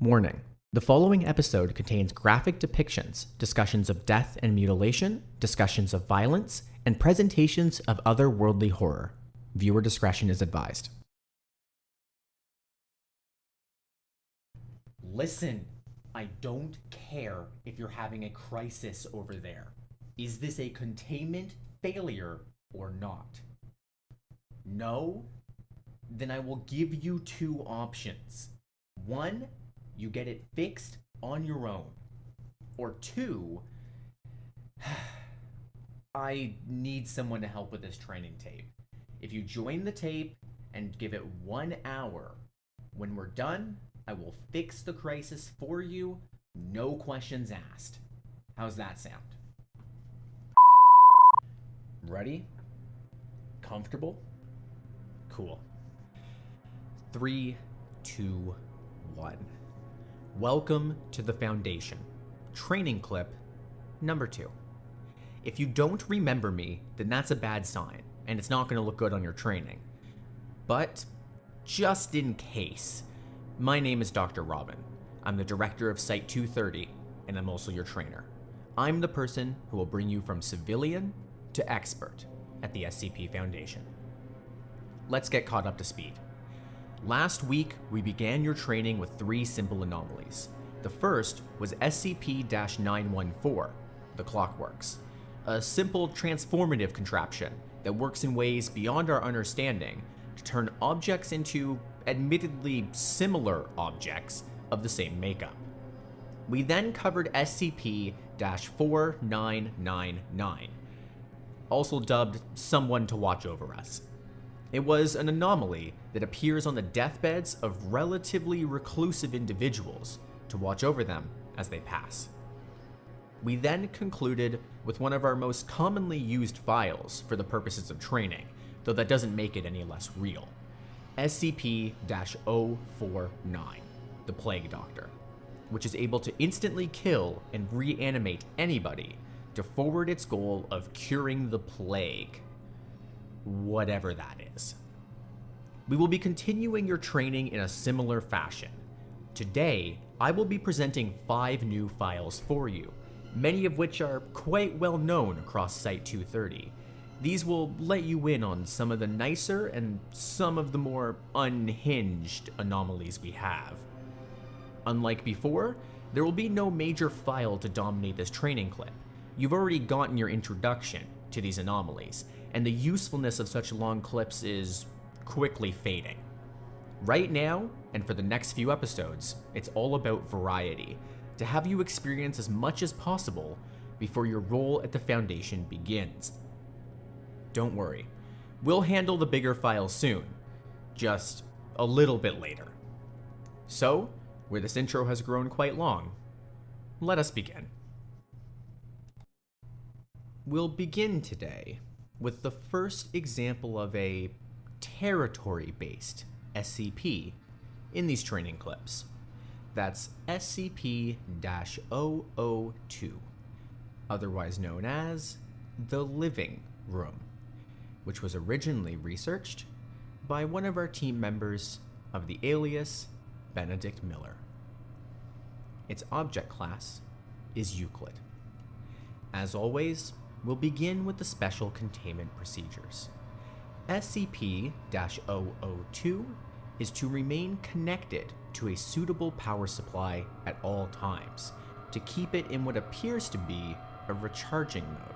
Warning. The following episode contains graphic depictions, discussions of death and mutilation, discussions of violence, and presentations of otherworldly horror. Viewer discretion is advised. Listen, I don't care if you're having a crisis over there. Is this a containment failure or not? No? Then I will give you two options. One, you get it fixed on your own. Or two, I need someone to help with this training tape. If you join the tape and give it 1 hour, when we're done, I will fix the crisis for you, no questions asked. How's that sound? Ready? Comfortable? Cool. 3, 2, 1. Welcome to the Foundation. Training clip number 2. If you don't remember me, then that's a bad sign, and it's not going to look good on your training. But, just in case, my name is Dr. Robin. I'm the director of Site 230, and I'm also your trainer. I'm the person who will bring you from civilian to expert at the SCP Foundation. Let's get caught up to speed. Last week, we began your training with 3 simple anomalies. The first was SCP-914, the Clockworks, a simple transformative contraption that works in ways beyond our understanding to turn objects into admittedly similar objects of the same makeup. We then covered SCP-4999, also dubbed Someone to Watch Over Us. It was an anomaly that appears on the deathbeds of relatively reclusive individuals to watch over them as they pass. We then concluded with one of our most commonly used files for the purposes of training, though that doesn't make it any less real. SCP-049, the Plague Doctor, which is able to instantly kill and reanimate anybody to forward its goal of curing the plague. Whatever that is. We will be continuing your training in a similar fashion. Today, I will be presenting 5 new files for you, many of which are quite well known across Site 230. These will let you in on some of the nicer and some of the more unhinged anomalies we have. Unlike before, there will be no major file to dominate this training clip. You've already gotten your introduction to these anomalies, and the usefulness of such long clips is quickly fading. Right now, and for the next few episodes, it's all about variety, to have you experience as much as possible before your role at the Foundation begins. Don't worry, we'll handle the bigger files soon, just a little bit later. So, where this intro has grown quite long, let us begin. We'll begin today with the first example of a territory-based SCP in these training clips. That's SCP-002, otherwise known as the Living Room, which was originally researched by one of our team members of the alias Benedict Miller. Its object class is Euclid. As always, we'll begin with the special containment procedures. SCP-002 is to remain connected to a suitable power supply at all times to keep it in what appears to be a recharging mode.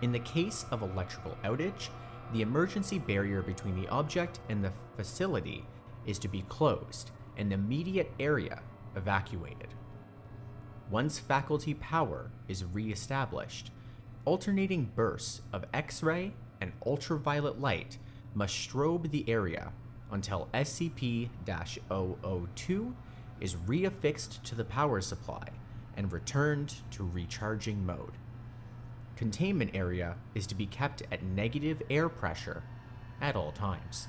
In the case of electrical outage, the emergency barrier between the object and the facility is to be closed and the immediate area evacuated. Once faculty power is re-established, alternating bursts of X-ray and ultraviolet light must strobe the area until SCP-002 is reaffixed to the power supply and returned to recharging mode. Containment area is to be kept at negative air pressure at all times.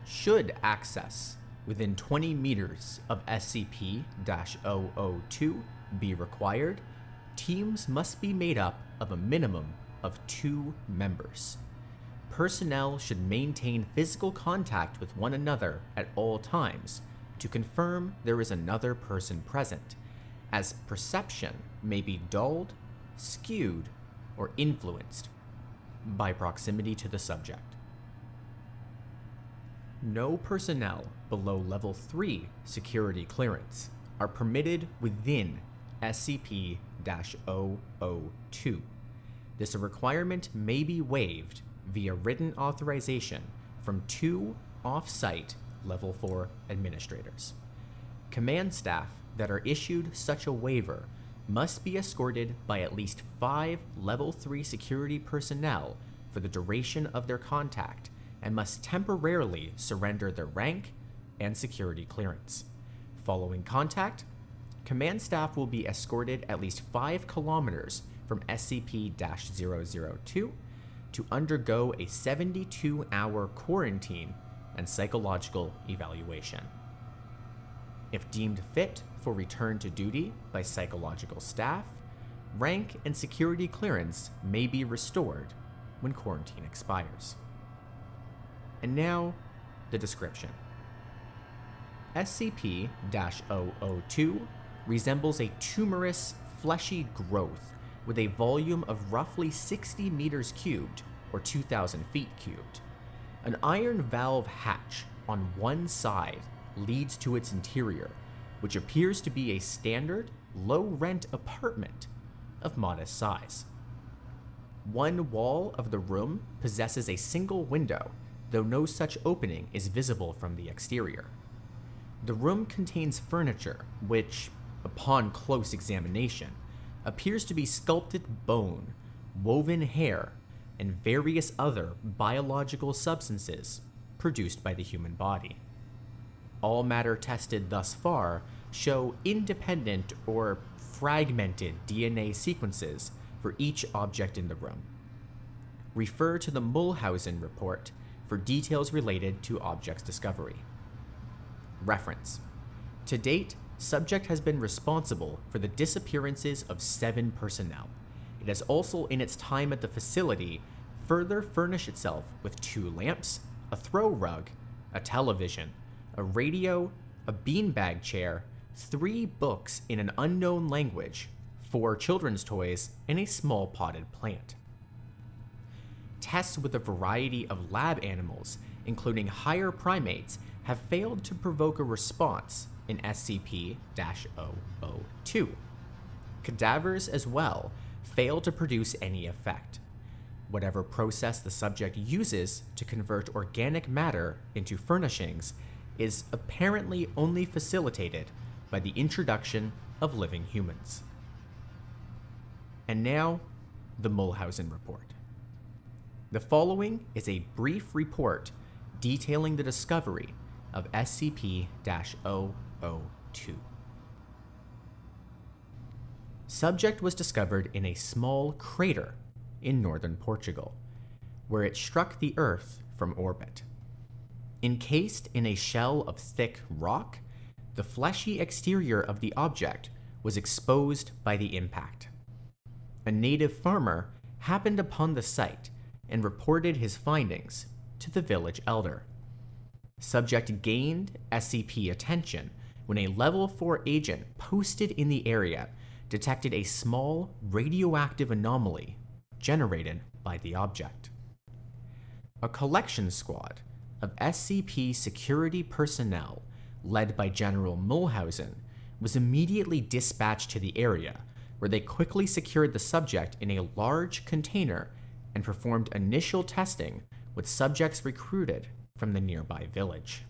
Should access within 20 meters of SCP-002 be required, teams must be made up of a minimum of 2 members. Personnel should maintain physical contact with one another at all times to confirm there is another person present, as perception may be dulled, skewed, or influenced by proximity to the subject. No personnel below level 3 security clearance are permitted within SCP-002. This requirement may be waived via written authorization from 2 off-site level 4 administrators. Command staff that are issued such a waiver must be escorted by at least 5 level 3 security personnel for the duration of their contact and must temporarily surrender their rank and security clearance. Following contact, command staff will be escorted at least 5 kilometers from SCP-002 to undergo a 72-hour quarantine and psychological evaluation. If deemed fit for return to duty by psychological staff, rank and security clearance may be restored when quarantine expires. And now, the description. SCP-002 resembles a tumorous, fleshy growth with a volume of roughly 60 meters cubed, or 2,000 feet cubed. An iron valve hatch on one side leads to its interior, which appears to be a standard, low-rent apartment of modest size. One wall of the room possesses a single window, though no such opening is visible from the exterior. The room contains furniture which, upon close examination, appears to be sculpted bone, woven hair, and various other biological substances produced by the human body. All matter tested thus far show independent or fragmented DNA sequences for each object in the room. Refer to the Mulhausen report for details related to objects discovery. Reference. To date, subject has been responsible for the disappearances of 7 personnel. It has also, in its time at the facility, further furnished itself with 2 lamps, a throw rug, a television, a radio, a beanbag chair, 3 books in an unknown language, 4 children's toys, and a small potted plant. Tests with a variety of lab animals, including higher primates, have failed to provoke a response in SCP-002. Cadavers as well fail to produce any effect. Whatever process the subject uses to convert organic matter into furnishings is apparently only facilitated by the introduction of living humans. And now, the Mulhausen report. The following is a brief report detailing the discovery of SCP-002. Subject was discovered in a small crater in northern Portugal, where it struck the Earth from orbit. Encased in a shell of thick rock, the fleshy exterior of the object was exposed by the impact. A native farmer happened upon the site and reported his findings to the village elder. Subject gained SCP attention when a level 4 agent posted in the area detected a small radioactive anomaly generated by the object. A collection squad of SCP security personnel, led by General Mulhausen, was immediately dispatched to the area, where they quickly secured the subject in a large container and performed initial testing with subjects recruited from the nearby village.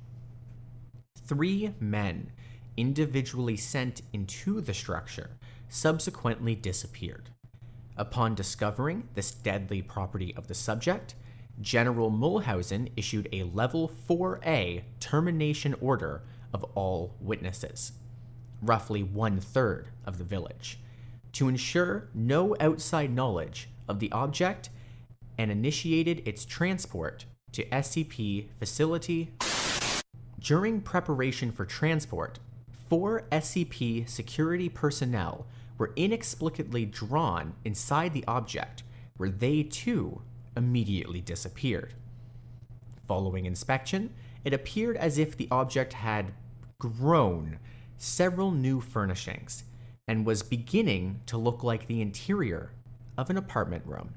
3 men, individually sent into the structure, subsequently disappeared. Upon discovering this deadly property of the subject, General Mulhausen issued a Level 4A termination order of all witnesses, roughly 1/3 of the village, to ensure no outside knowledge of the object, and initiated its transport to SCP facility. During preparation for transport, 4 SCP security personnel were inexplicably drawn inside the object, where they too immediately disappeared. Following inspection, it appeared as if the object had outgrown several new furnishings and was beginning to look like the interior of an apartment room.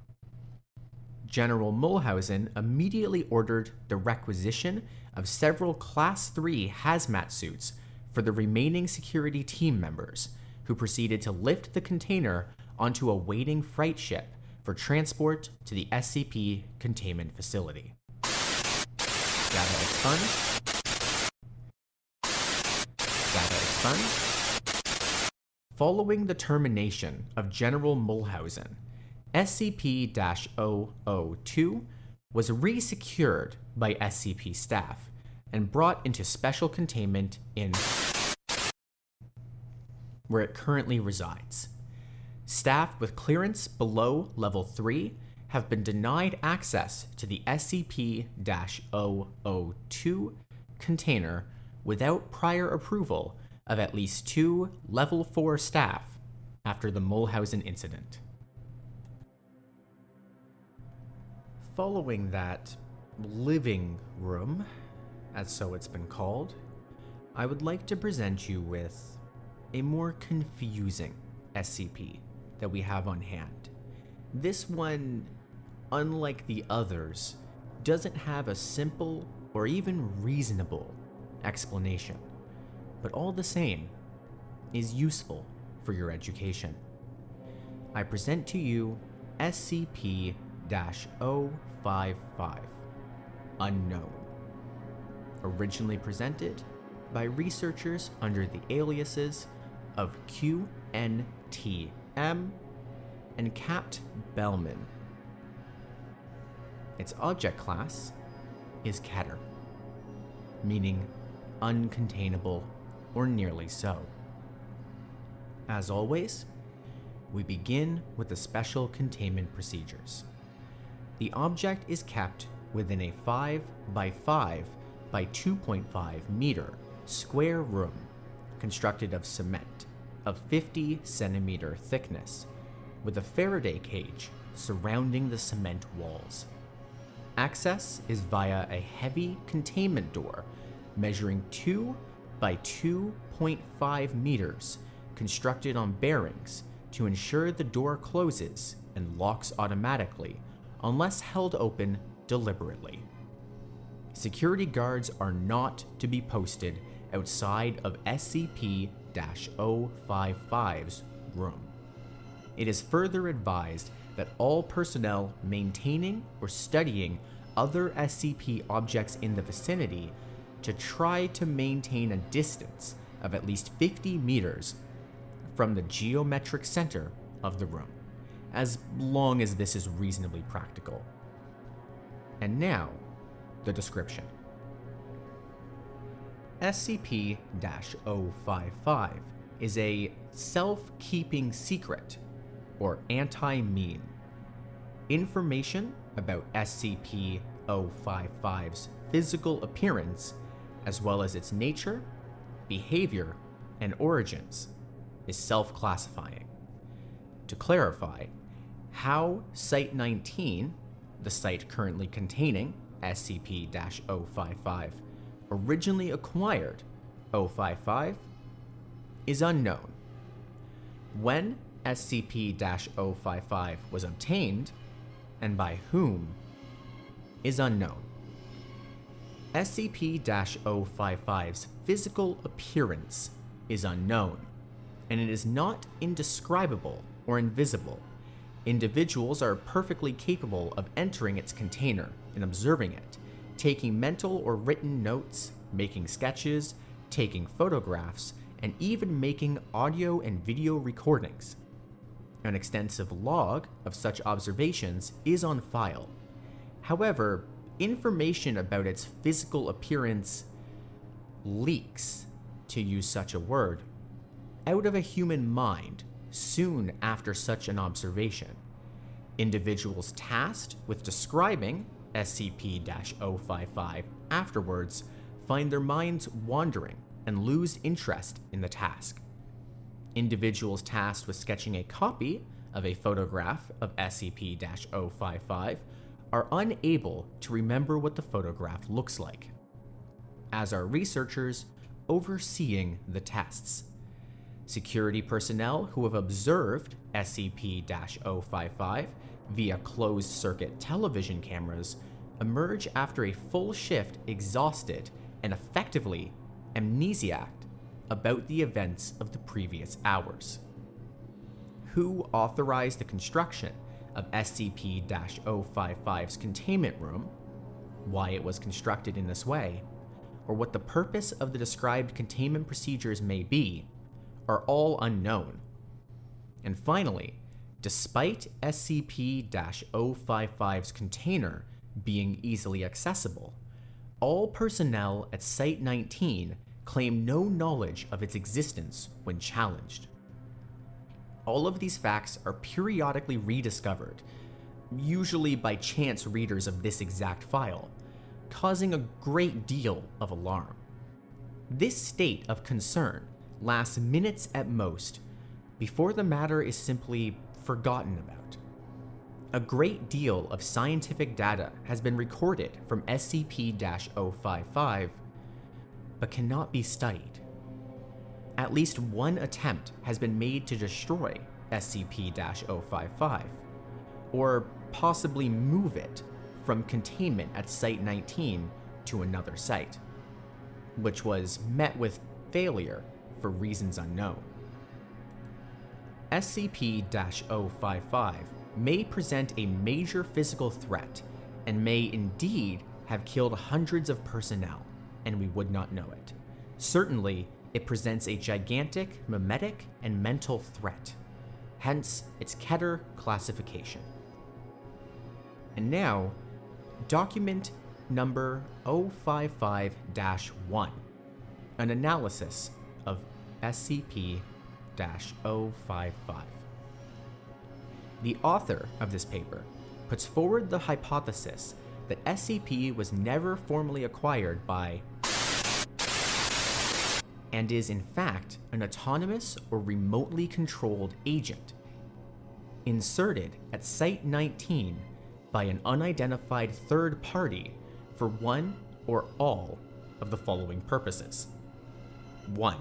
General Mulhausen immediately ordered the requisition of several Class 3 hazmat suits for the remaining security team members, who proceeded to lift the container onto a waiting freight ship for transport to the SCP containment facility. Data expunged. Data expunged. Following the termination of General Mulhausen, SCP-002 was resecured by SCP staff and brought into special containment in where it currently resides. Staff with clearance below Level 3 have been denied access to the SCP-002 container without prior approval of at least 2 Level 4 staff after the Mulhausen incident. Following that living room, as so it's been called, I would like to present you with a more confusing SCP that we have on hand. This one, unlike the others, doesn't have a simple or even reasonable explanation, but all the same is useful for your education. I present to you SCP-055, Unknown, originally presented by researchers under the aliases of qntm and CptBellman. Its object class is Keter, meaning uncontainable or nearly so. As always, we begin with the special containment procedures. The object is kept within a 5 by 5 by 2.5 meter square room constructed of cement of 50 centimeter thickness with a Faraday cage surrounding the cement walls. Access is via a heavy containment door measuring 2 by 2.5 meters constructed on bearings to ensure the door closes and locks automatically unless held open deliberately. Security guards are not to be posted outside of SCP-055's room. It is further advised that all personnel maintaining or studying other SCP objects in the vicinity to try to maintain a distance of at least 50 meters from the geometric center of the room, as long as this is reasonably practical. And now, the description. SCP-055 is a self-keeping secret, or anti-meme. Information about SCP-055's physical appearance, as well as its nature, behavior, and origins, is self-classifying. To clarify, how Site-19, the site currently containing SCP-055, originally acquired 055 is unknown. When SCP-055 was obtained, and by whom, is unknown. SCP-055's physical appearance is unknown, and it is not indescribable or invisible. Individuals are perfectly capable of entering its container and observing it, taking mental or written notes, making sketches, taking photographs, and even making audio and video recordings. An extensive log of such observations is on file. However, information about its physical appearance leaks, to use such a word, out of a human mind soon after such an observation. Individuals tasked with describing SCP-055 afterwards find their minds wandering and lose interest in the task. Individuals tasked with sketching a copy of a photograph of SCP-055 are unable to remember what the photograph looks like. As are researchers overseeing the tests. Security personnel who have observed SCP-055 via closed-circuit television cameras emerge after a full shift exhausted and effectively amnesiac about the events of the previous hours. Who authorized the construction of SCP-055's containment room, why it was constructed in this way, or what the purpose of the described containment procedures may be, are all unknown. And finally, despite SCP-055's container being easily accessible, all personnel at Site-19 claim no knowledge of its existence when challenged. All of these facts are periodically rediscovered, usually by chance readers of this exact file, causing a great deal of alarm. This state of concern lasts minutes at most, before the matter is simply forgotten about. A great deal of scientific data has been recorded from SCP-055, but cannot be studied. At least one attempt has been made to destroy SCP-055, or possibly move it from containment at Site-19 to another site, which was met with failure for reasons unknown. SCP-055 may present a major physical threat and may indeed have killed hundreds of personnel, and we would not know it. Certainly, it presents a gigantic memetic and mental threat, hence its Keter classification. And now, document number 055-1, an analysis of SCP-055. The author of this paper puts forward the hypothesis that SCP was never formally acquired by and is in fact an autonomous or remotely controlled agent inserted at Site-19 by an unidentified third party for one or all of the following purposes. 1.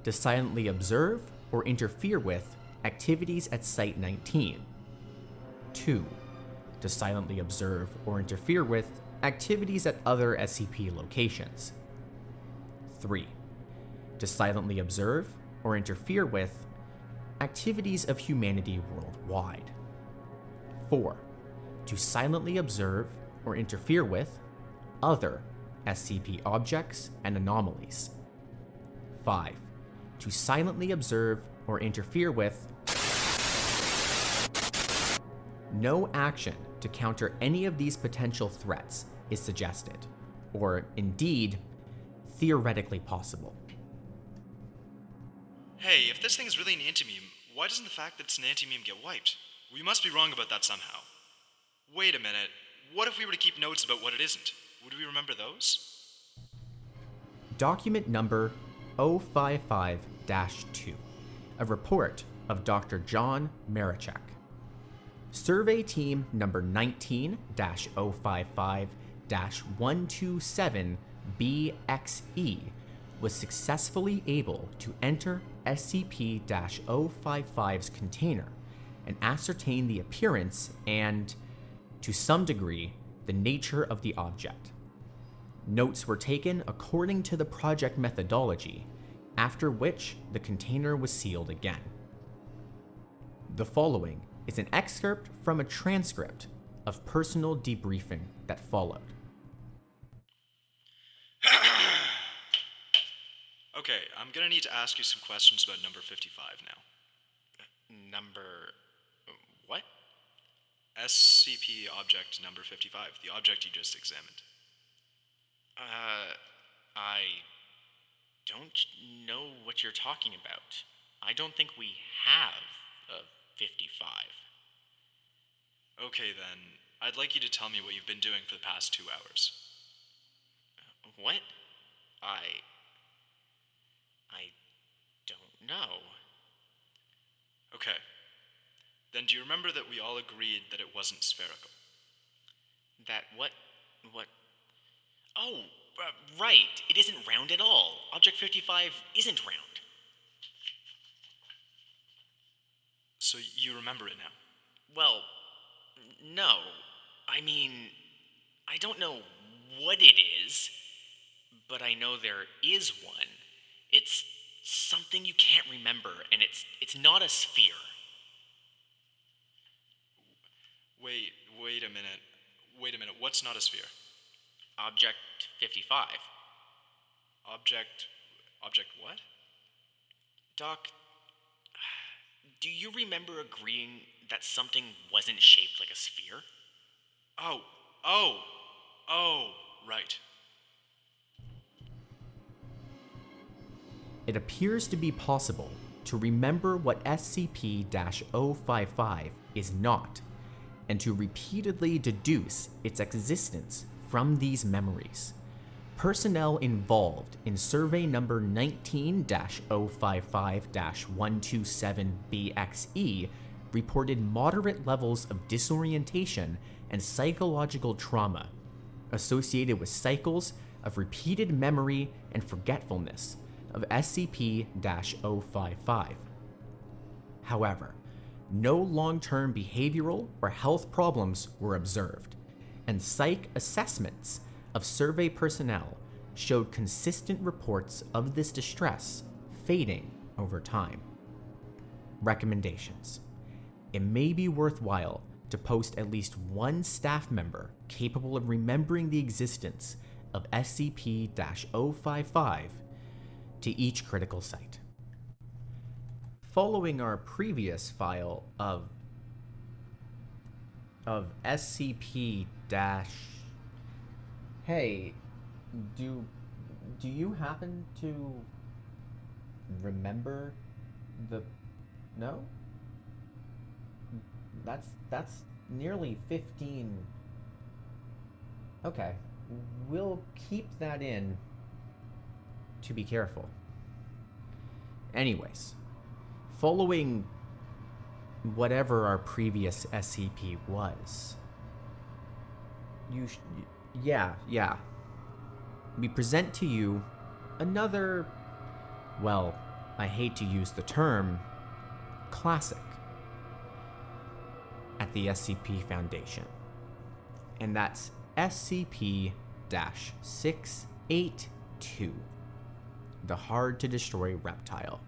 To silently observe or interfere with activities at Site-19. 2. To silently observe or interfere with activities at other SCP locations. 3. To silently observe or interfere with activities of humanity worldwide. 4. To silently observe or interfere with other SCP objects and anomalies. 5. To silently observe or interfere with no action to counter any of these potential threats is suggested, or indeed, theoretically possible. Hey, if this thing is really an anti-meme, why doesn't the fact that it's an anti-meme get wiped? We must be wrong about that somehow. Wait a minute, what if we were to keep notes about what it isn't? Would we remember those? Document number 055-2, a report of Dr. John Marichek. Survey team number 19-055-127BXE was successfully able to enter SCP-055's container and ascertain the appearance and, to some degree, the nature of the object. Notes were taken according to the project methodology, after which the container was sealed again. The following is an excerpt from a transcript of personal debriefing that followed. Okay, I'm gonna need to ask you some questions about number 55 now. Number... what? SCP object number 55, the object you just examined. I don't know what you're talking about. I don't think we have a 55. Okay then, I'd like you to tell me what you've been doing for the past 2 hours. What? I don't know. Okay. Then do you remember that we all agreed that it wasn't spherical? That what? Oh, Right. It isn't round at all. Object 55 isn't round. So you remember it now? Well, no. I mean, I don't know what it is, but I know there is one. It's something you can't remember, and it's not a sphere. Wait a minute. What's not a sphere? Object 55. Object what? Doc, do you remember agreeing that something wasn't shaped like a sphere? Oh, right. It appears to be possible to remember what SCP-055 is not, and to repeatedly deduce its existence from these memories. Personnel involved in survey number 19-055-127-BXE reported moderate levels of disorientation and psychological trauma associated with cycles of repeated memory and forgetfulness of SCP-055. However, no long-term behavioral or health problems were observed, and psych assessments of survey personnel showed consistent reports of this distress fading over time. Recommendations. It may be worthwhile to post at least one staff member capable of remembering the existence of SCP-055 to each critical site. Following our previous file of SCP- Hey, do you happen to remember the... No? That's nearly 15... Okay, we'll keep that in to be careful. Anyways, following whatever our previous SCP was, yeah. We present to you another, well, I hate to use the term, classic at the SCP Foundation. And that's SCP-682, the hard-to-destroy reptile.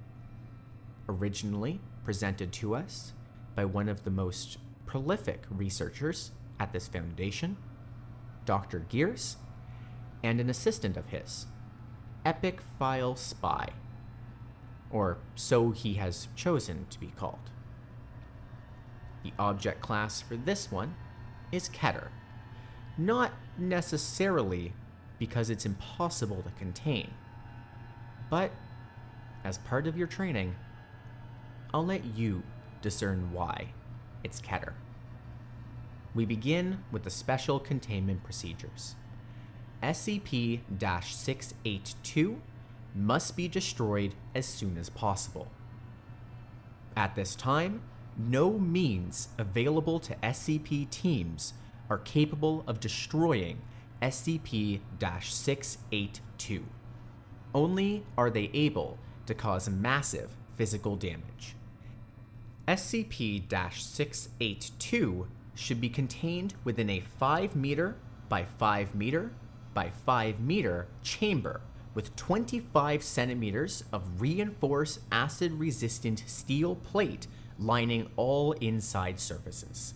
Originally presented to us by one of the most prolific researchers at this foundation, Dr. Gears, and an assistant of his, Epic Phail Spy, or so he has chosen to be called. The object class for this one is Keter, not necessarily because it's impossible to contain, but as part of your training, I'll let you discern why it's Keter. We begin with the special containment procedures. SCP-682 must be destroyed as soon as possible. At this time, no means available to SCP teams are capable of destroying SCP-682. Only are they able to cause massive physical damage. SCP-682 should be contained within a 5 meter by 5 meter by 5 meter chamber with 25 centimeters of reinforced acid-resistant steel plate lining all inside surfaces.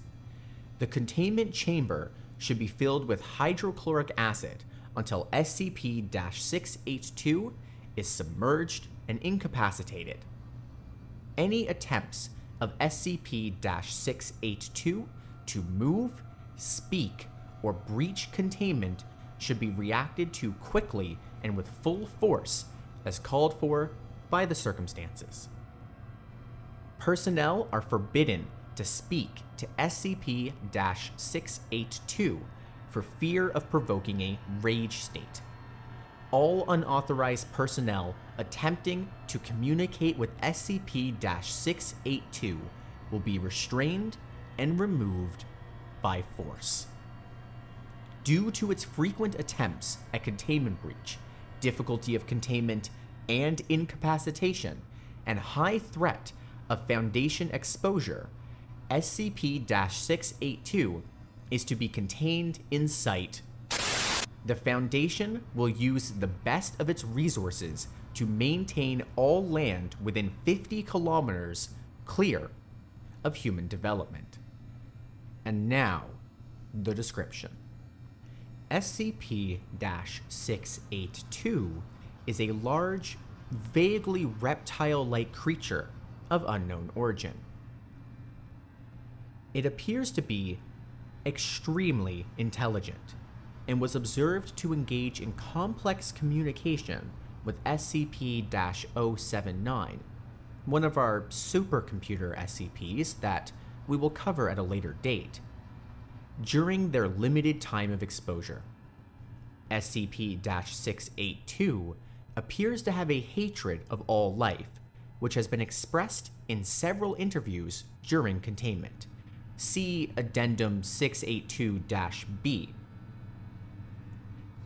The containment chamber should be filled with hydrochloric acid until SCP-682 is submerged and incapacitated. Any attempts of SCP-682 to move, speak, or breach containment should be reacted to quickly and with full force as called for by the circumstances. Personnel are forbidden to speak to SCP-682 for fear of provoking a rage state. All unauthorized personnel attempting to communicate with SCP-682 will be restrained and removed by force. due to its frequent attempts at containment breach, difficulty of containment and incapacitation, and high threat of Foundation exposure, SCP-682 is to be contained in sight. The Foundation will use the best of its resources to maintain all land within 50 kilometers clear of human development. And now, the description. SCP-682 is a large, vaguely reptile-like creature of unknown origin. It appears to be extremely intelligent and was observed to engage in complex communication with SCP-079, one of our supercomputer SCPs that we will cover at a later date, during their limited time of exposure. SCP-682 appears to have a hatred of all life, which has been expressed in several interviews during containment. See Addendum 682-B.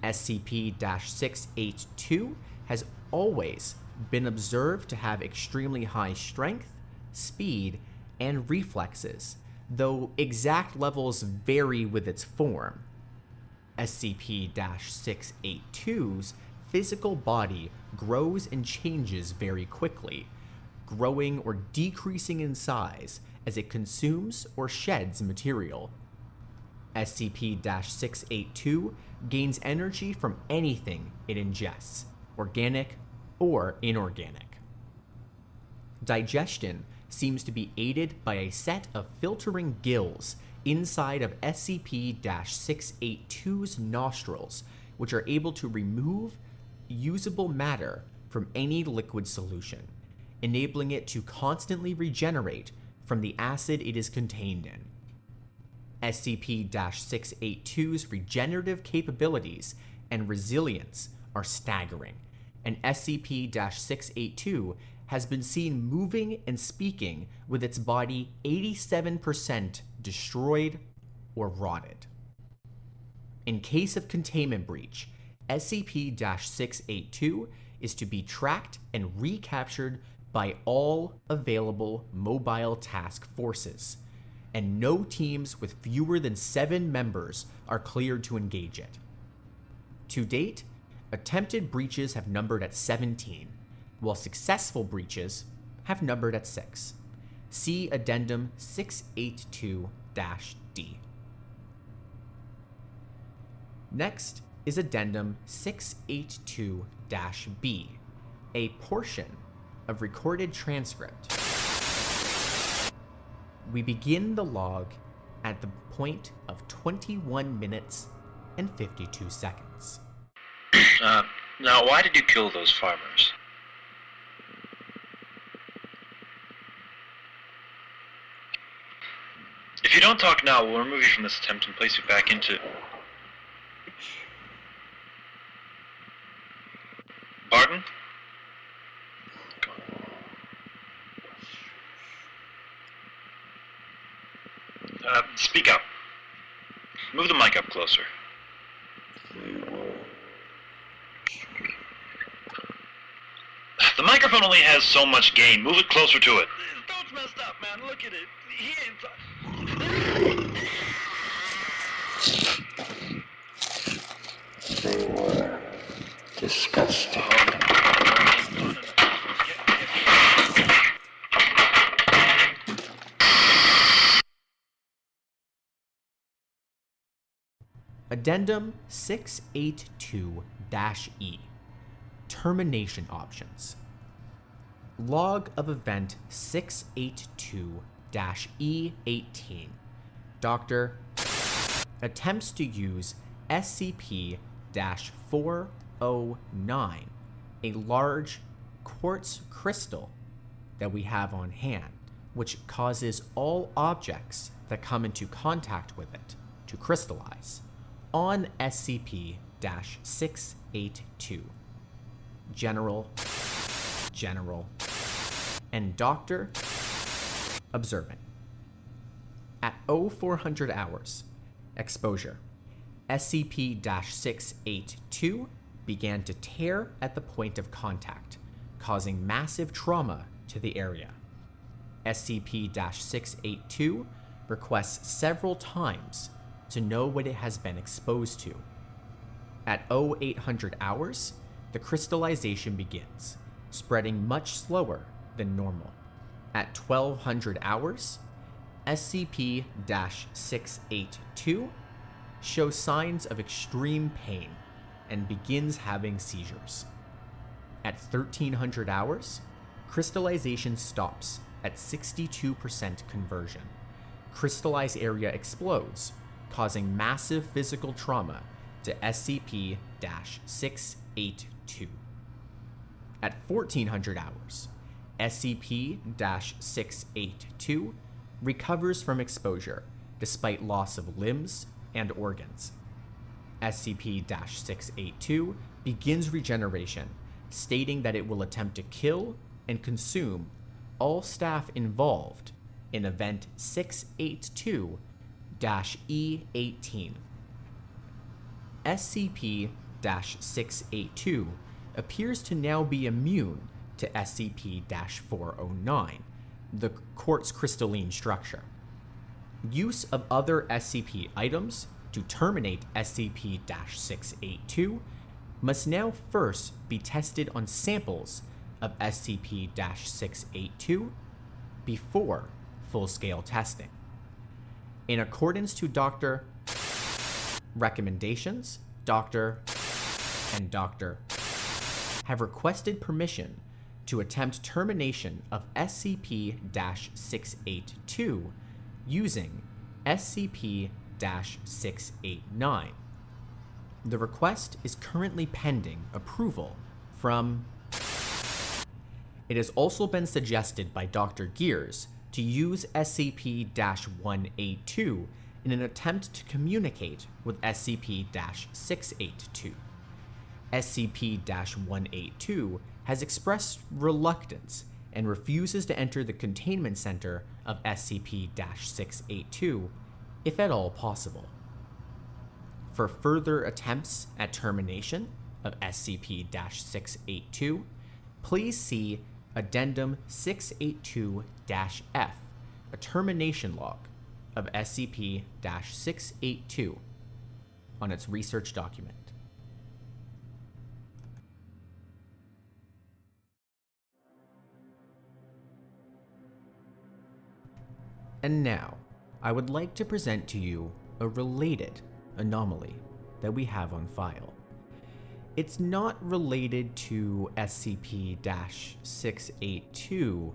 SCP-682 has always been observed to have extremely high strength, speed, and reflexes, though exact levels vary with its form. SCP-682's physical body grows and changes very quickly, growing or decreasing in size as it consumes or sheds material. SCP-682 gains energy from anything it ingests, organic or inorganic. Digestion seems to be aided by a set of filtering gills inside of SCP-682's nostrils, which are able to remove usable matter from any liquid solution, enabling it to constantly regenerate from the acid it is contained in. SCP-682's regenerative capabilities and resilience are staggering, and SCP-682 has been seen moving and speaking with its body 87% destroyed or rotted. In case of containment breach, SCP-682 is to be tracked and recaptured by all available mobile task forces, and no teams with fewer than 7 members are cleared to engage it. To date, attempted breaches have numbered at 17, while successful breaches have numbered at 6. See Addendum 682-D. Next is Addendum 682-B, a portion of recorded transcript. We begin the log at the point of 21 minutes and 52 seconds. Now why did you kill those farmers? If you don't talk now, we'll remove you from this attempt and place you back into... Pardon? Go on. Speak up. Move the mic up closer. The microphone only has so much gain. Move it closer to it. Don't mess up, man. Look at it. He ain't... They were disgusting. Addendum 682-E. Termination options. Log of Event 682-E18. Doctor attempts to use SCP-409, a large quartz crystal that we have on hand, which causes all objects that come into contact with it to crystallize, on SCP-682. General, and Doctor observant. At 0400 hours, exposure. SCP-682 began to tear at the point of contact, causing massive trauma to the area. SCP-682 requests several times to know what it has been exposed to. At 0800 hours, the crystallization begins, spreading much slower than normal. At 1200 hours, SCP-682 shows signs of extreme pain and begins having seizures. At 1300 hours, crystallization stops at 62% conversion. Crystallized area explodes, causing massive physical trauma to SCP-682. At 1400 hours, SCP-682 recovers from exposure despite loss of limbs and organs. SCP-682 begins regeneration, stating that it will attempt to kill and consume all staff involved in Event 682-E18. SCP-682 appears to now be immune to SCP-409, the quartz crystalline structure. Use of other SCP items to terminate SCP-682 must now first be tested on samples of SCP-682 before full-scale testing. In accordance to Dr. recommendations, Dr. and Dr. have requested permission to attempt termination of SCP-682 using SCP-689. The request is currently pending approval from... It has also been suggested by Dr. Gears to use SCP-182 in an attempt to communicate with SCP-682. SCP-182 has expressed reluctance and refuses to enter the containment center of SCP-682, if at all possible. For further attempts at termination of SCP-682, please see Addendum 682-F, a termination log of SCP-682 on its research document. And now, I would like to present to you a related anomaly that we have on file. It's not related to SCP-682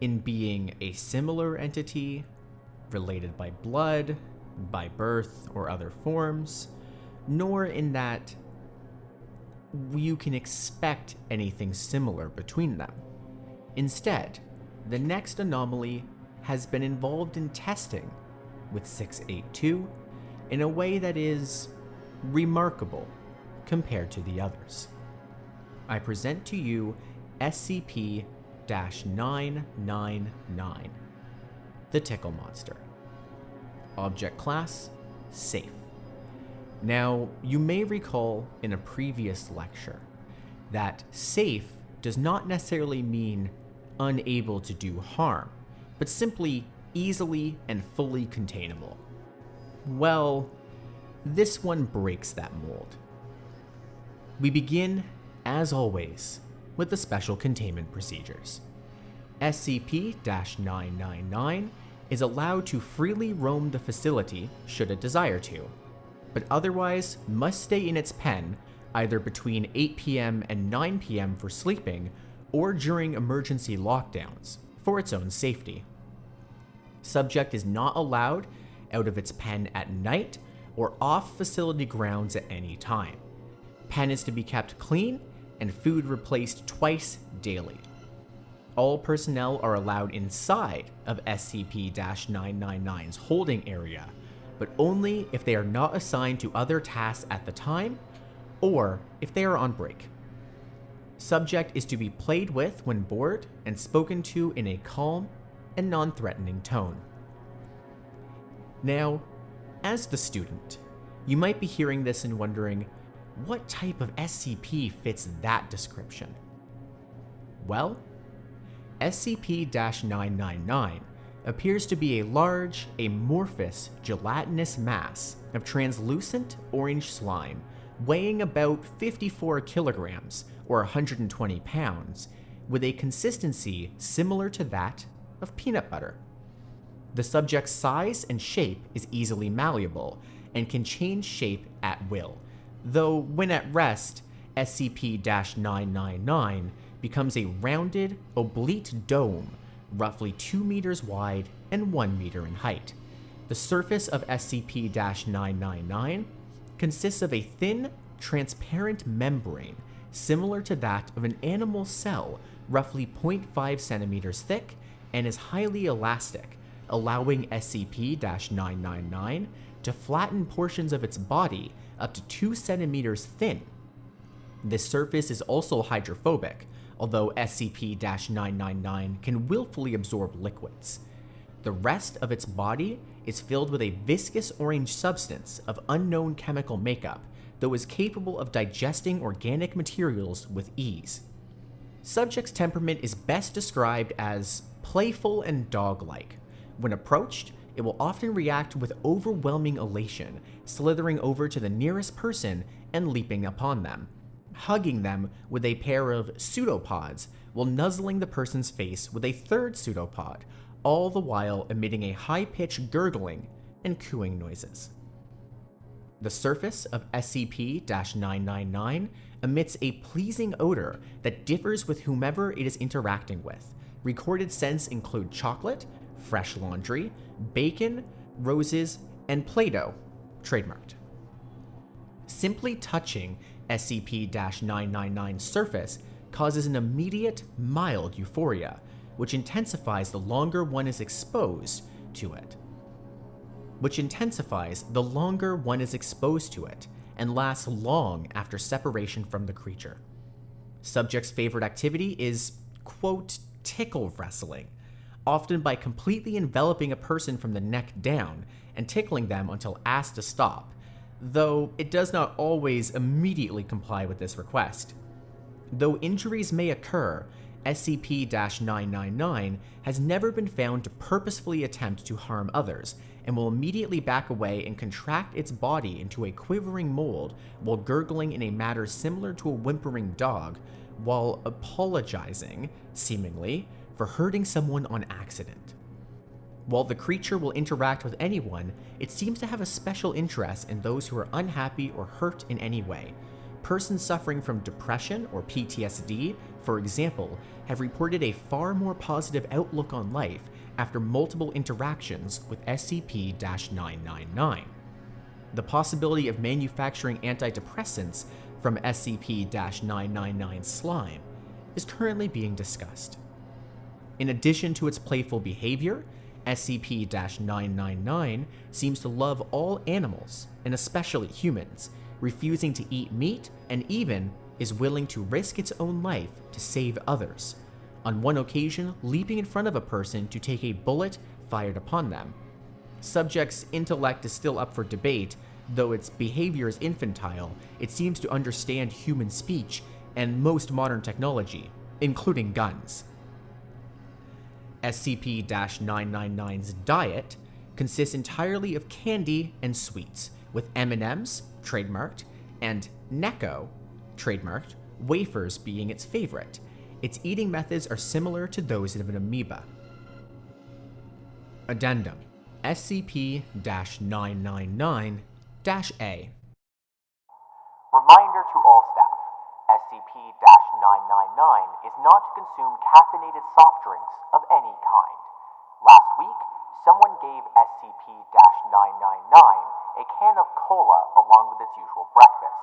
in being a similar entity, related by blood, by birth, or other forms, nor in that you can expect anything similar between them. Instead, the next anomaly has been involved in testing with 682 in a way that is remarkable compared to the others. I present to you SCP-999, the Tickle monster. Object class, safe. Now, you may recall in a previous lecture that safe does not necessarily mean unable to do harm, but simply easily and fully containable. Well, this one breaks that mold. We begin, as always, with the special containment procedures. SCP-999 is allowed to freely roam the facility should it desire to, but otherwise must stay in its pen either between 8 p.m. and 9 p.m. for sleeping or during emergency lockdowns for its own safety. Subject is not allowed out of its pen at night or off facility grounds at any time. Pen is to be kept clean and food replaced twice daily. All personnel are allowed inside of SCP-999's holding area, but only if they are not assigned to other tasks at the time or if they are on break. Subject is to be played with when bored and spoken to in a calm and non-threatening tone. Now, as the student, You might be hearing this and wondering, what type of SCP fits that description? Well, SCP-999 appears to be a large, amorphous, gelatinous mass of translucent orange slime weighing about 54 kilograms or 120 pounds, with a consistency similar to that of peanut butter. The subject's size and shape is easily malleable and can change shape at will, though when at rest, SCP-999 becomes a rounded, oblate dome roughly 2 meters wide and 1 meter in height. The surface of SCP-999 consists of a thin, transparent membrane similar to that of an animal cell, roughly 0.5 centimeters thick, and is highly elastic, allowing SCP-999 to flatten portions of its body up to 2 centimeters thin. This surface is also hydrophobic, although SCP-999 can willfully absorb liquids. The rest of its body is filled with a viscous orange substance of unknown chemical makeup, though is capable of digesting organic materials with ease. Subject's temperament is best described as playful and dog-like. When approached, it will often react with overwhelming elation, slithering over to the nearest person and leaping upon them, hugging them with a pair of pseudopods while nuzzling the person's face with a third pseudopod, all the while emitting a high-pitched gurgling and cooing noises. The surface of SCP-999 emits a pleasing odor that differs with whomever it is interacting with. Recorded scents include chocolate, fresh laundry, bacon, roses, and Play-Doh, trademarked. Simply touching SCP-999's surface causes an immediate, mild euphoria, which intensifies the longer one is exposed to it. And lasts long after separation from the creature. Subject's favorite activity is, quote, tickle wrestling, often by completely enveloping a person from the neck down and tickling them until asked to stop, though it does not always immediately comply with this request. Though injuries may occur, SCP-999 has never been found to purposefully attempt to harm others, and will immediately back away and contract its body into a quivering mold while gurgling in a manner similar to a whimpering dog, while apologizing, seemingly, for hurting someone on accident. While the creature will interact with anyone, it seems to have a special interest in those who are unhappy or hurt in any way. Persons suffering from depression or PTSD, for example, have reported a far more positive outlook on life after multiple interactions with SCP-999. The possibility of manufacturing antidepressants from SCP-999 slime is currently being discussed. In addition to its playful behavior, SCP-999 seems to love all animals, and especially humans, refusing to eat meat, and even is willing to risk its own life to save others, on one occasion leaping in front of a person to take a bullet fired upon them. Subject's intellect is still up for debate, though its behavior is infantile. It seems to understand human speech and most modern technology, including guns. SCP-999's diet consists entirely of candy and sweets, with M&Ms, trademarked, and Necco, trademarked, wafers being its favorite. Its eating methods are similar to those of an amoeba. Addendum: SCP-999-A. Reminder to all staff, SCP-999 is not to consume caffeinated soft drinks of any kind. Last week, someone gave SCP-999 a can of cola along with its usual breakfast.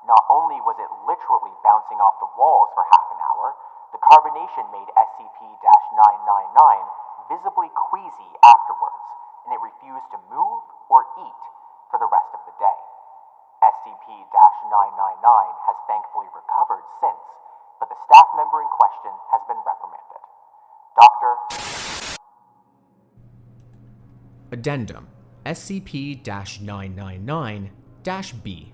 Not only was it literally bouncing off the walls for half an hour, the carbonation made SCP-999 visibly queasy afterwards, and it refused to move or eat for the rest of the day. SCP-999 has thankfully recovered since, but the staff member in question has been reprimanded. Dr. Addendum: SCP-999 -B.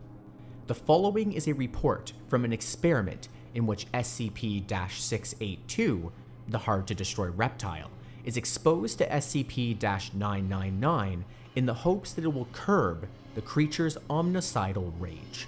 The following is a report from an experiment in which SCP-682, the hard-to-destroy reptile, is exposed to SCP-999 in the hopes that it will curb the creature's omnicidal rage.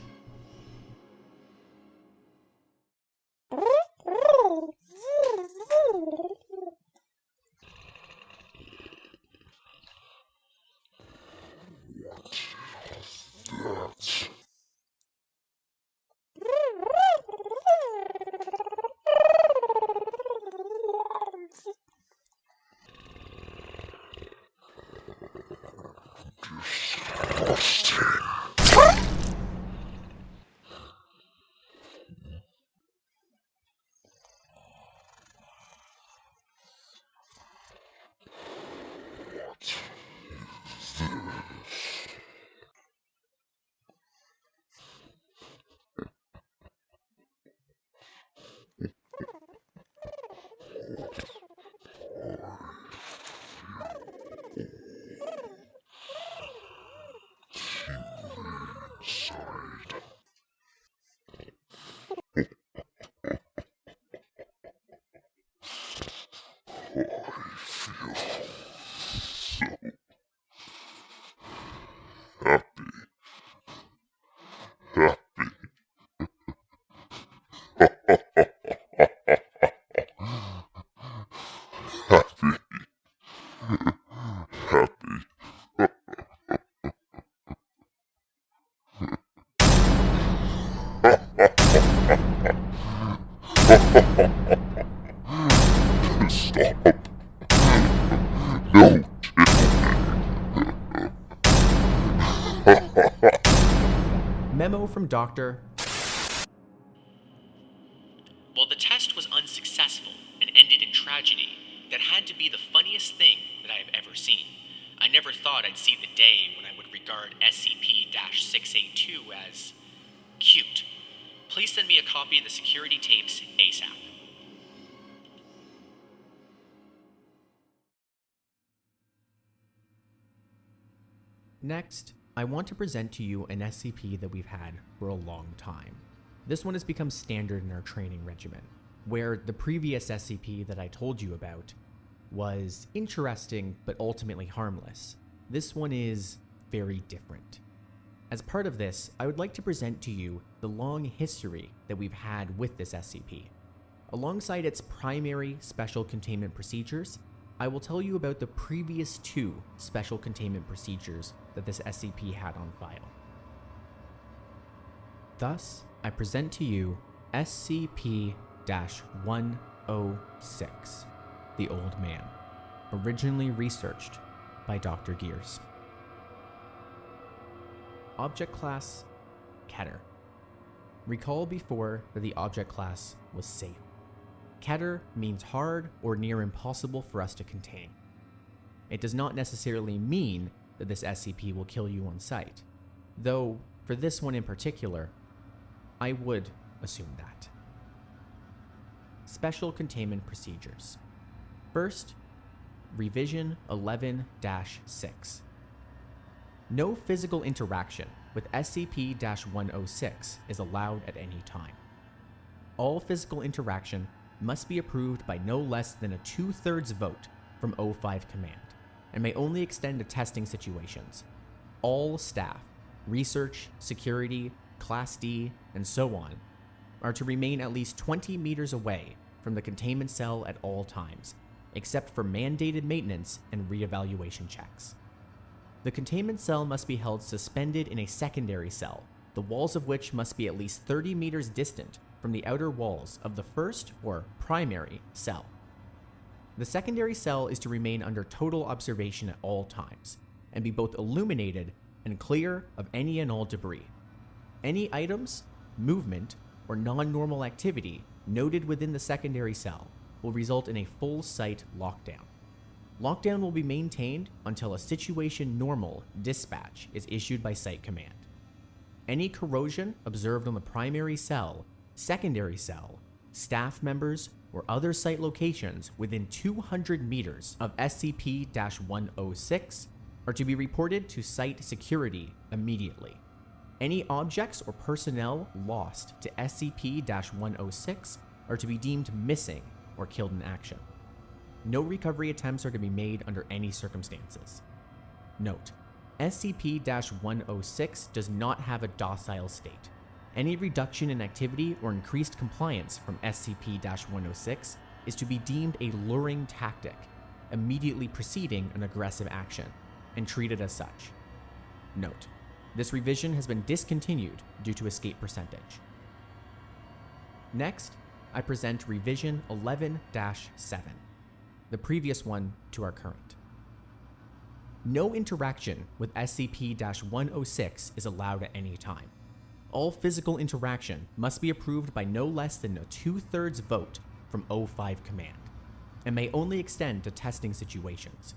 Memo from Dr. While the test was unsuccessful and ended in tragedy, that had to be the funniest thing that I have ever seen. I never thought I'd see the day when I would regard SCP-682 as cute. Please send me a copy of the security tapes ASAP. Next, I want to present to you an SCP that we've had for a long time. This one has become standard in our training regimen, where the previous SCP that I told you about was interesting but ultimately harmless. This one is very different. As part of this, I would like to present to you the long history that we've had with this SCP. Alongside its primary special containment procedures, I will tell you about the previous 2 special containment procedures that this SCP had on file. Thus, I present to you SCP-106, the Old Man, originally researched by Dr. Gears. Object Class, Keter. Recall before that the object class was safe. Keter means hard or near impossible for us to contain. It does not necessarily mean that this SCP will kill you on sight, though for this one in particular, I would assume that. Special Containment Procedures. First, Revision 11-6. No physical interaction with SCP-106 is allowed at any time. All physical interaction must be approved by no less than a 2/3 vote from O5 Command, and may only extend to testing situations. All staff, research, security, Class D, and so on, are to remain at least 20 meters away from the containment cell at all times, except for mandated maintenance and reevaluation checks. The containment cell must be held suspended in a secondary cell, the walls of which must be at least 30 meters distant from the outer walls of the first, or primary, cell. The secondary cell is to remain under total observation at all times, and be both illuminated and clear of any and all debris. Any items, movement, or non-normal activity noted within the secondary cell will result in a full site lockdown. Lockdown will be maintained until a situation normal dispatch is issued by Site Command. Any corrosion observed on the primary cell, secondary cell, staff members, or other site locations within 200 meters of SCP-106 are to be reported to site security immediately. Any objects or personnel lost to SCP-106 are to be deemed missing or killed in action. No recovery attempts are to be made under any circumstances. Note: SCP-106 does not have a docile state. Any reduction in activity or increased compliance from SCP-106 is to be deemed a luring tactic, immediately preceding an aggressive action, and treated as such. Note: this revision has been discontinued due to escape percentage. Next, I present Revision 11-7, the previous one to our current. No interaction with SCP-106 is allowed at any time. All physical interaction must be approved by no less than a 2/3 vote from O5 Command, and may only extend to testing situations.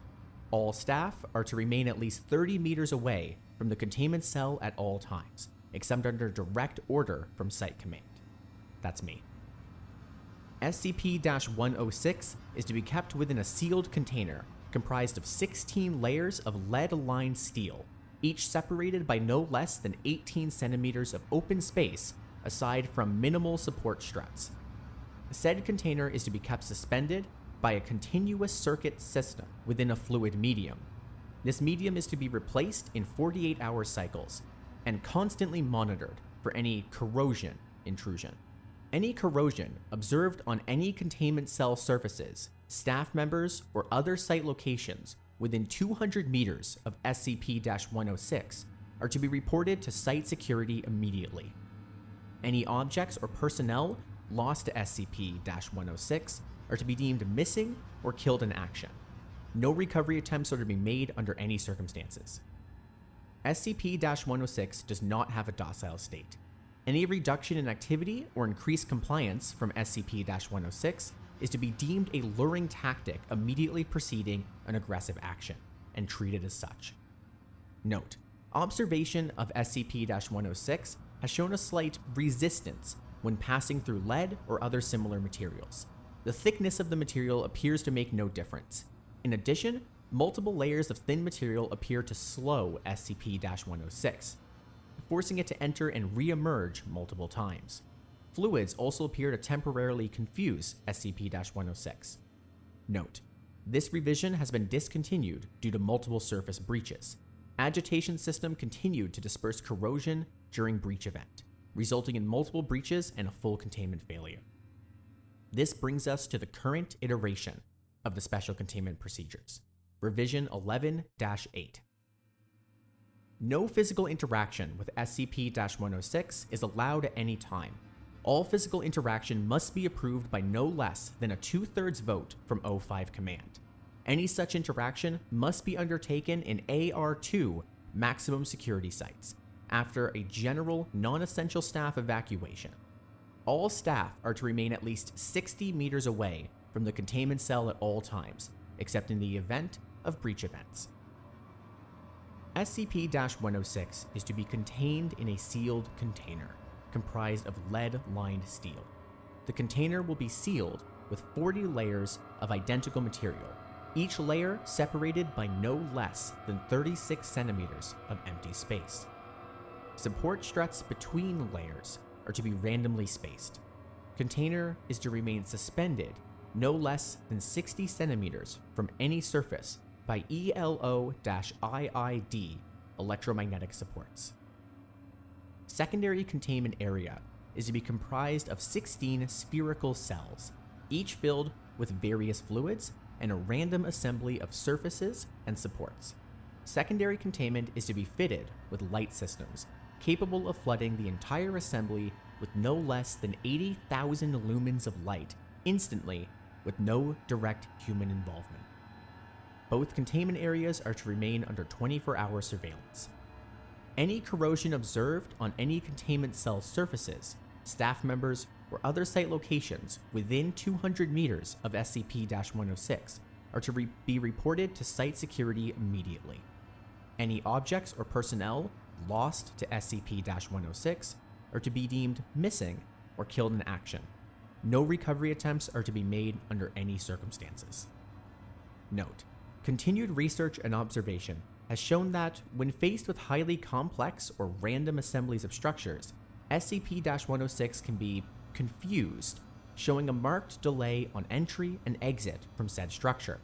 All staff are to remain at least 30 meters away from the containment cell at all times, except under direct order from Site Command. That's me. SCP-106 is to be kept within a sealed container comprised of 16 layers of lead-lined steel, each separated by no less than 18 centimeters of open space aside from minimal support struts. Said container is to be kept suspended by a continuous circuit system within a fluid medium. This medium is to be replaced in 48-hour cycles and constantly monitored for any corrosion intrusion. Any corrosion observed on any containment cell surfaces, staff members, or other site locations within 200 meters of SCP-106 are to be reported to site security immediately. Any objects or personnel lost to SCP-106 are to be deemed missing or killed in action. No recovery attempts are to be made under any circumstances. SCP-106 does not have a docile state. Any reduction in activity or increased compliance from SCP-106 is to be deemed a luring tactic immediately preceding an aggressive action, and treated as such. Note: observation of SCP-106 has shown a slight resistance when passing through lead or other similar materials. The thickness of the material appears to make no difference. In addition, multiple layers of thin material appear to slow SCP-106, forcing it to enter and re-emerge multiple times. Fluids also appear to temporarily confuse SCP-106. Note: this revision has been discontinued due to multiple surface breaches. Agitation system continued to disperse corrosion during breach event, resulting in multiple breaches and a full containment failure. This brings us to the current iteration of the Special Containment Procedures, Revision 11-8. No physical interaction with SCP-106 is allowed at any time. All physical interaction must be approved by no less than a 2/3 vote from O5 Command. Any such interaction must be undertaken in AR2 maximum security sites after a general non-essential staff evacuation. All staff are to remain at least 60 meters away from the containment cell at all times, except in the event of breach events. SCP-106 is to be contained in a sealed container comprised of lead-lined steel. The container will be sealed with 40 layers of identical material, each layer separated by no less than 36 centimeters of empty space. Support struts between layers are to be randomly spaced. Container is to remain suspended no less than 60 centimeters from any surface by ELO-IID electromagnetic supports. Secondary containment area is to be comprised of 16 spherical cells, each filled with various fluids and a random assembly of surfaces and supports. Secondary containment is to be fitted with light systems capable of flooding the entire assembly with no less than 80,000 lumens of light instantly with no direct human involvement. Both containment areas are to remain under 24-hour surveillance. Any corrosion observed on any containment cell surfaces, staff members, or other site locations within 200 meters of SCP-106 are to be reported to site security immediately. Any objects or personnel lost to SCP-106 are to be deemed missing or killed in action. No recovery attempts are to be made under any circumstances. Note: continued research and observation has shown that when faced with highly complex or random assemblies of structures, SCP-106 can be confused, showing a marked delay on entry and exit from said structure.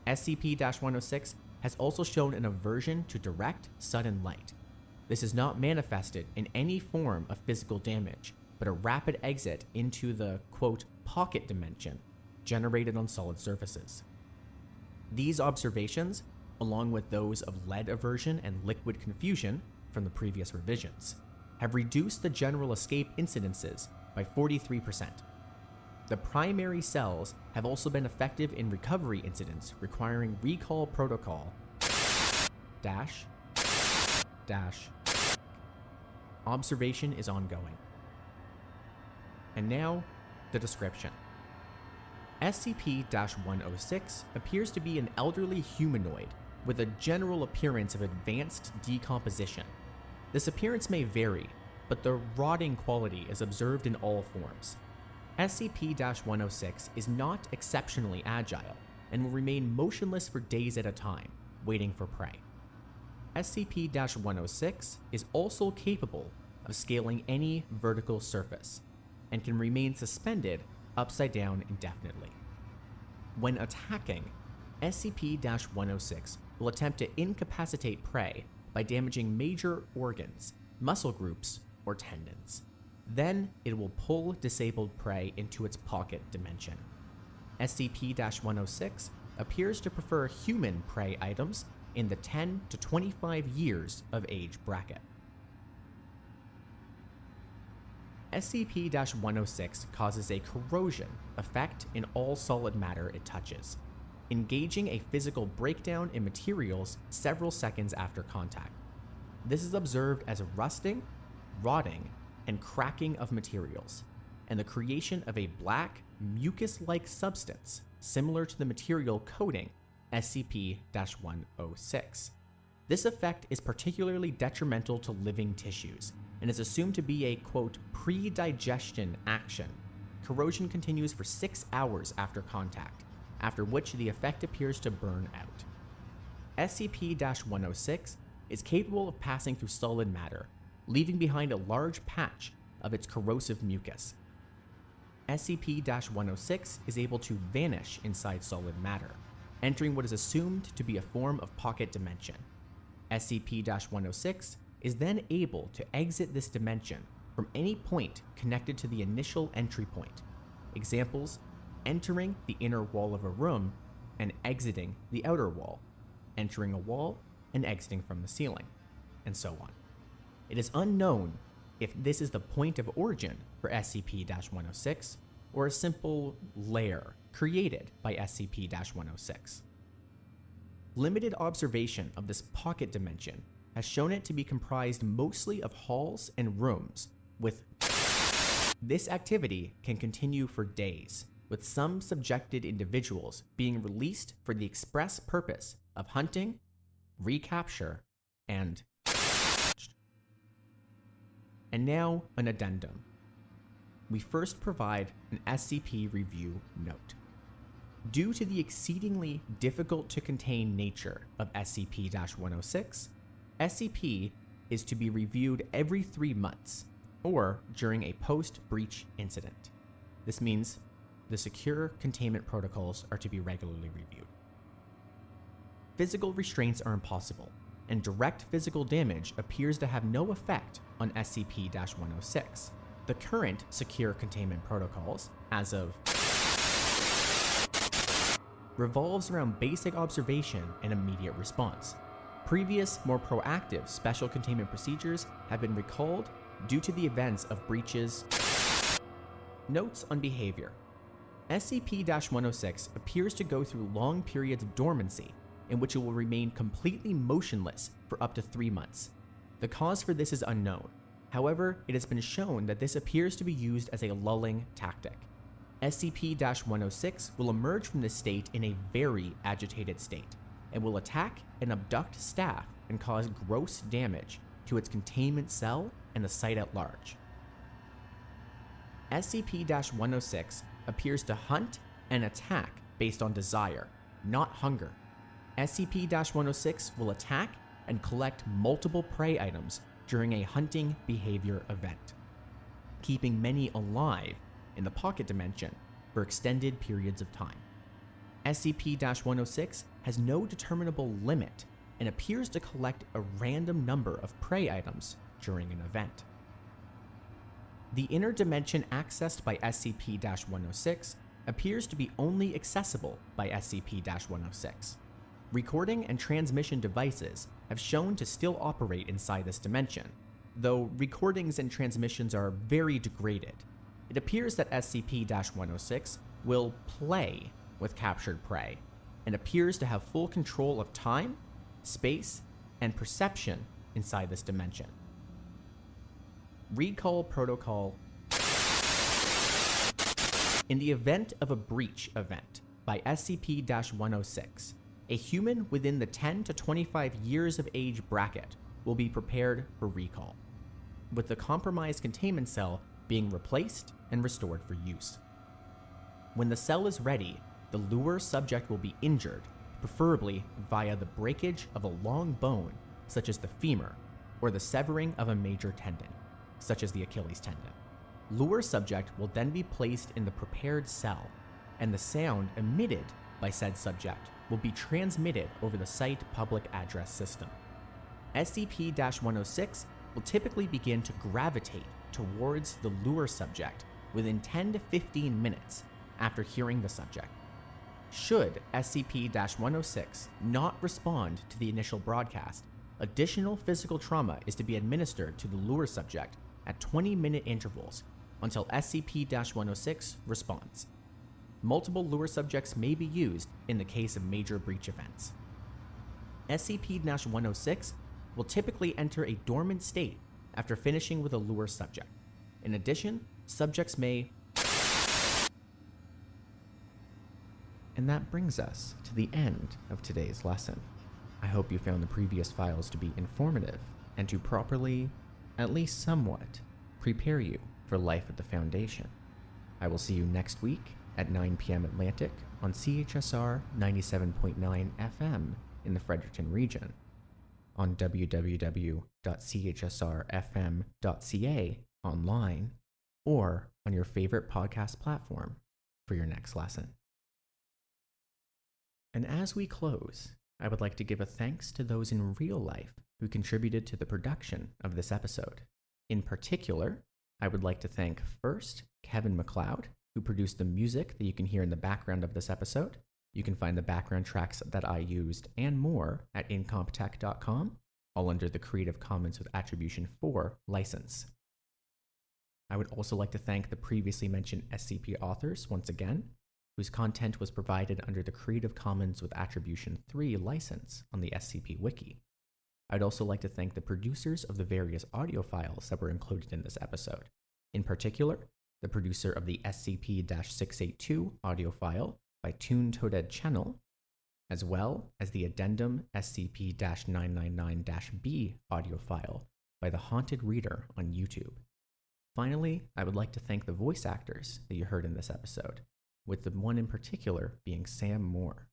SCP-106 has also shown an aversion to direct, sudden light. This is not manifested in any form of physical damage, but a rapid exit into the, quote, pocket dimension generated on solid surfaces. These observations, along with those of lead aversion and liquid confusion from the previous revisions, have reduced the general escape incidences by 43%. The primary cells have also been effective in recovery incidents requiring recall protocol -- observation is ongoing. And now, the description. SCP-106 appears to be an elderly humanoid with a general appearance of advanced decomposition. This appearance may vary, but the rotting quality is observed in all forms. SCP-106 is not exceptionally agile and will remain motionless for days at a time, waiting for prey. SCP-106 is also capable of scaling any vertical surface and can remain suspended upside down indefinitely. When attacking, SCP-106 will attempt to incapacitate prey by damaging major organs, muscle groups, or tendons. Then it will pull disabled prey into its pocket dimension. SCP-106 appears to prefer human prey items in the 10 to 25 years of age bracket. SCP-106 causes a corrosion effect in all solid matter it touches, engaging a physical breakdown in materials several seconds after contact. This is observed as rusting, rotting, and cracking of materials, and the creation of a black, mucus-like substance similar to the material coating SCP-106. This effect is particularly detrimental to living tissues and is assumed to be a, quote, pre-digestion action. Corrosion continues for 6 hours after contact, after which the effect appears to burn out. SCP-106 is capable of passing through solid matter, leaving behind a large patch of its corrosive mucus. SCP-106 is able to vanish inside solid matter, entering what is assumed to be a form of pocket dimension. SCP-106 is then able to exit this dimension from any point connected to the initial entry point. Examples: entering the inner wall of a room and exiting the outer wall, entering a wall and exiting from the ceiling, and so on. It is unknown if this is the point of origin for SCP-106 or a simple lair created by SCP-106. Limited observation of this pocket dimension has shown it to be comprised mostly of halls and rooms, with this activity can continue for days, with some subjected individuals being released for the express purpose of hunting, recapture, and now an addendum. We first provide an SCP review note. Due to the exceedingly difficult to contain nature of SCP-106, SCP is to be reviewed every 3 months, or during a post-breach incident. This means the secure containment protocols are to be regularly reviewed. Physical restraints are impossible, and direct physical damage appears to have no effect on SCP-106. The current secure containment protocols, as of revolves around basic observation and immediate response. Previous, more proactive special containment procedures have been recalled due to the events of breaches. Notes on behavior. SCP-106 appears to go through long periods of dormancy in which it will remain completely motionless for up to 3 months. The cause for this is unknown. However, it has been shown that this appears to be used as a lulling tactic. SCP-106 will emerge from this state in a very agitated state, and will attack and abduct staff and cause gross damage to its containment cell and the site at large. SCP-106 appears to hunt and attack based on desire, not hunger. SCP-106 will attack and collect multiple prey items during a hunting behavior event, keeping many alive in the pocket dimension for extended periods of time. SCP-106 has no determinable limit and appears to collect a random number of prey items during an event. The inner dimension accessed by SCP-106 appears to be only accessible by SCP-106. Recording and transmission devices have shown to still operate inside this dimension, though recordings and transmissions are very degraded. It appears that SCP-106 will play with captured prey, and appears to have full control of time, space, and perception inside this dimension. Recall Protocol. In the event of a breach event by SCP-106, a human within the 10 to 25 years of age bracket will be prepared for recall, with the compromised containment cell being replaced and restored for use. When the cell is ready, the lure subject will be injured, preferably via the breakage of a long bone, such as the femur, or the severing of a major tendon, such as the Achilles tendon. Lure subject will then be placed in the prepared cell, and the sound emitted by said subject will be transmitted over the site public address system. SCP-106 will typically begin to gravitate towards the lure subject within 10 to 15 minutes after hearing the subject. Should SCP-106 not respond to the initial broadcast, additional physical trauma is to be administered to the lure subject at 20-minute intervals until SCP-106 responds. Multiple lure subjects may be used in the case of major breach events. SCP-106 will typically enter a dormant state after finishing with a lure subject. In addition, subjects may... And that brings us to the end of today's lesson. I hope you found the previous files to be informative and to properly, at least somewhat, prepare you for life at the Foundation. I will see you next week at 9 p.m. Atlantic on CHSR 97.9 FM in the Fredericton region, on www.chsrfm.ca online, or on your favorite podcast platform for your next lesson. And as we close, I would like to give a thanks to those in real life who contributed to the production of this episode. In particular, I would like to thank first Kevin MacLeod, who produced the music that you can hear in the background of this episode. You can find the background tracks that I used and more at incomptech.com, all under the Creative Commons with Attribution 4 license. I would also like to thank the previously mentioned SCP authors once again, whose content was provided under the Creative Commons with Attribution 3 license on the SCP Wiki. I'd also like to thank the producers of the various audio files that were included in this episode. In particular, the producer of the SCP-682 AUdio File by tunedtoadeadchennel, as well as the Addendum SCP-999-B audio file by TheHauntedReader on YouTube. Finally, I would like to thank the voice actors that you heard in this episode, with the one in particular being Sam Moore.